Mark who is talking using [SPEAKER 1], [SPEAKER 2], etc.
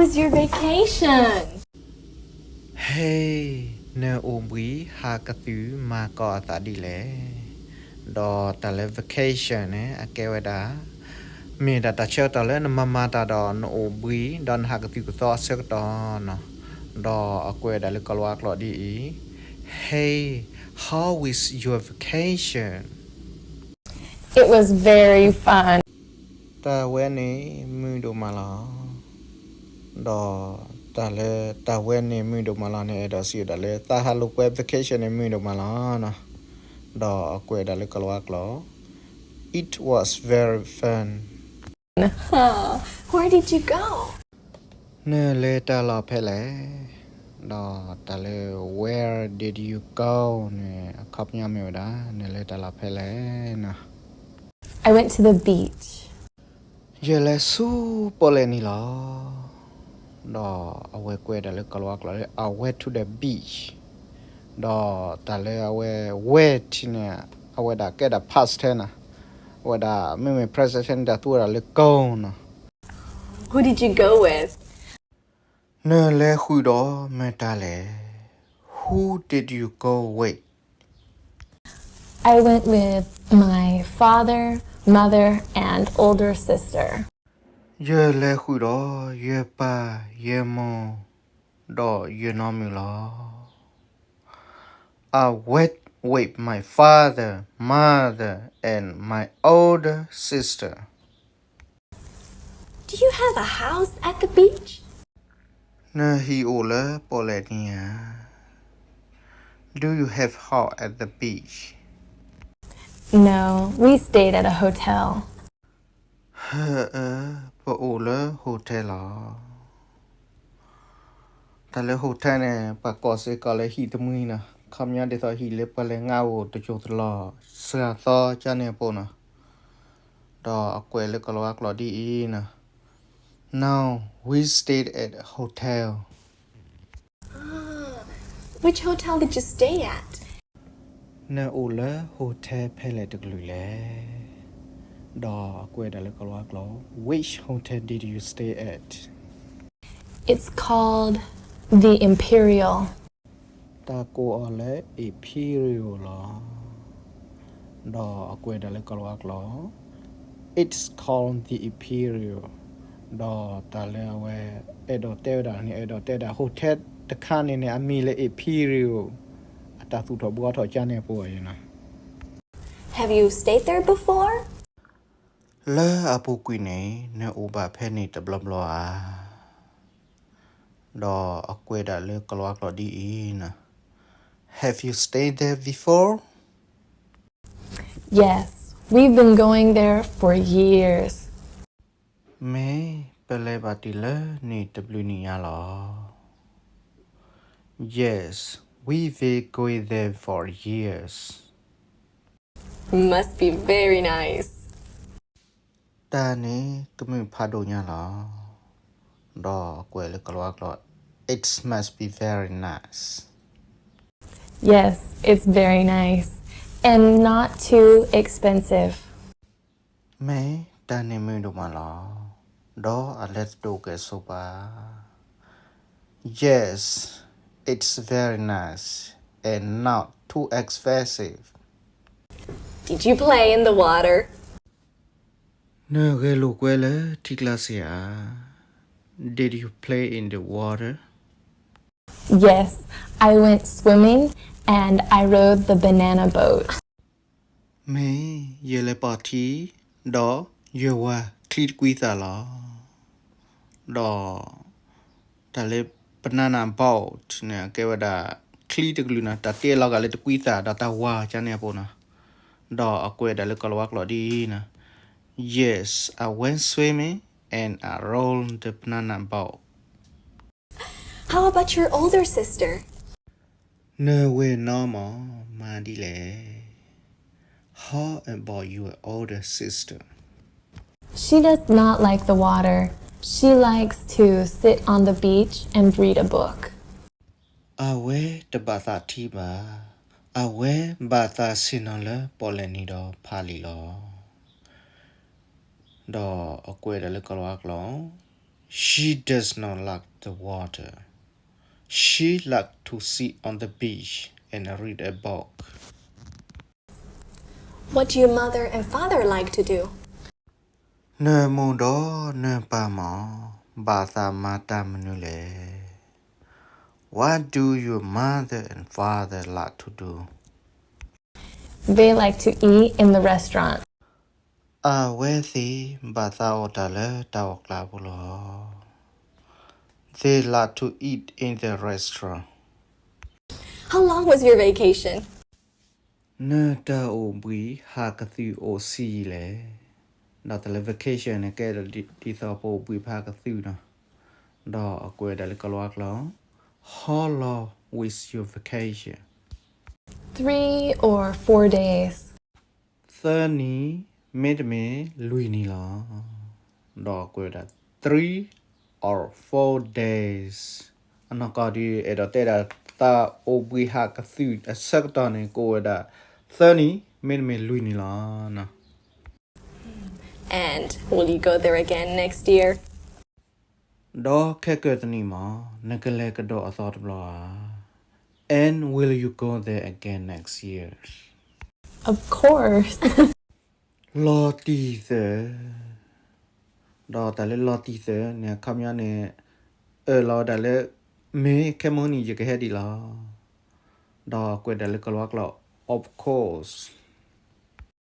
[SPEAKER 1] was your vacation?
[SPEAKER 2] Hey เนอโอวีหากระตือมาก่อตาดีแลดอตาเล vacation เนี่ยอเกวดามีดาตาเชลตาเลนมาตาดอนโอวีดอนหากระตือก็ต่อเสกดอนดออเกวดาเลกลวากลอดี Hey how is your vacation
[SPEAKER 1] It was very fun.
[SPEAKER 2] ตาเวนี้มือดูมาลอดอตาเลตาเวนี้มือดูมาลอเนี่ยดอสิดาเลตาฮาลูเว vacation เนี่ยมือดูมาลอนะดออเกวดาเลกลวากลอ It was very fun
[SPEAKER 1] Where did you go?
[SPEAKER 2] เนื้อเลตาลอเพลดอตาเล Where did you go เนี่ยขับยามอยู่ดาเนื้อเลตาลอเพลนะ
[SPEAKER 1] I went to the beach.
[SPEAKER 2] เยเลสูโปเลนี่ลอดอเอาไว้กวยดาเลกลวากลอเอาไว้ to the beach ดอตาเลเอาไว้ wait เนี่ยเอาไว้ดาแกดา past tense นะว่าดาไม่มี present tense ดาตัวดาเล go นะ
[SPEAKER 1] Who did you go with?
[SPEAKER 2] เนื้อเลคุยดอเมตาเล Who did you go with
[SPEAKER 1] I went with my father, mother, and older sister.
[SPEAKER 2] เยเลคุยดอเยปาเยโมดอเยนอมิลอ I went with my father, mother, and my older sister.
[SPEAKER 1] Do you have a house at the beach?
[SPEAKER 2] เนฮีโอเลโปเลเนีย Do you have house at the beach?
[SPEAKER 1] No, we stayed at a hotel.
[SPEAKER 2] เฮปโอเลโฮเทลอแต่เลโฮเทลเนี่ยปากกอเซกอเลฮีตมุยนะคำยาเดซอฮีเลปเลงาโอตโจตลอเสือซอจาเนี่ยปนะดออเกวเลกลวากลอดีอีนะ Now we stayed at a hotel.
[SPEAKER 1] Which hotel did you stay at?
[SPEAKER 2] เนโอเลโฮเทลเพลตกลุยแลดอกวยดาเลกลวากลอ Which hotel did you stay at?
[SPEAKER 1] It's called the Imperial.
[SPEAKER 2] ตาโกอเลอีพีริโอลอดอกวยดาเลกลวากลอ It's called the Imperial ดอตาเลเวเอโดเตลดานี่เอโดเตลดาโฮเทลตะคานี่เนี่ยมีเลอีพีริโอตาสุทบัวถอจานเนี่ยป่วยนะ
[SPEAKER 1] Have you stayed there before?
[SPEAKER 2] เลอปูกุยเนเนโอบาเพนี่ตะบลบลอาดออกวยดาเลกลวากลอดีอีนะ Have you stayed there before?
[SPEAKER 1] Yes, we've been going there for years.
[SPEAKER 2] เมเปเลบาติเลนี่ตะบลูนี่ยาลอ Yes, we've been going there for years.
[SPEAKER 1] Must be very nice.
[SPEAKER 2] ตานี้ก็มีพาโดญาลอดอกวยเลกลวากลอ It must be very nice.
[SPEAKER 1] Yes, it's very nice and not too expensive.
[SPEAKER 2] เมตานี้มือดูมาลอดออะเลตโดเกโซบา Yes, it's very nice and not too expensive.
[SPEAKER 1] Did you play in the water?
[SPEAKER 2] เนเกลูกเวลที่คลาสยา Did you play in the water?
[SPEAKER 1] Yes, I went swimming and I rode the banana boat.
[SPEAKER 2] เมเยเลปอทีดอเยวาคลีดกุยตาลอดอตาเลปนานาบอทเนี่ยเกวดาคลีตกลุนะตาเตียลอกาเลตกุยตาดาตาวาจาเนี่ยปนะดออกวยดาเลกลวักลอดีนะ Yes, I went swimming and I rolled the banana boat.
[SPEAKER 1] How about your older sister?
[SPEAKER 2] เนเวนอมอมาดีเล How about your older sister?
[SPEAKER 1] She does not like the water. She likes to sit on the beach and read a book.
[SPEAKER 2] အဝဲတဘာသာတီပါအဝဲဘာသာစင်နလပေါ်လနီတော့ဖာလီလောတော့အကွဲတယ်လကလောကလော She does not like the water. She likes to sit on the beach and read a book.
[SPEAKER 1] What do your mother and father like to do?
[SPEAKER 2] Ne mondo ne pamo bata mata manule. What do your mother and father like to do?
[SPEAKER 1] They like to eat in the restaurant.
[SPEAKER 2] Wethi bata otale taoklabulo. They like to eat in the restaurant.
[SPEAKER 1] How long was your vacation?
[SPEAKER 2] Ne ta obui hakathu o si le. Not the vacation and get a dithopo bui hakathu na. Da akwe dale kalwak lo. How long was your vacation?
[SPEAKER 1] 3 or 4 days.
[SPEAKER 2] 30 me lui ni la. Da akwe da 3 or 4 days. Anakadi edotera ta obui hakathu a sectane ko da 30 me lui ni la na.
[SPEAKER 1] And will you go there again next year?
[SPEAKER 2] Do keketani ma nakale kado athot bla. And will you go there again next year?
[SPEAKER 1] Of course.
[SPEAKER 2] Lottie the Lottie the ne kamya ne lo dale me kemoni je ke hedi la. Da kwe dale kalwak lo. Of course.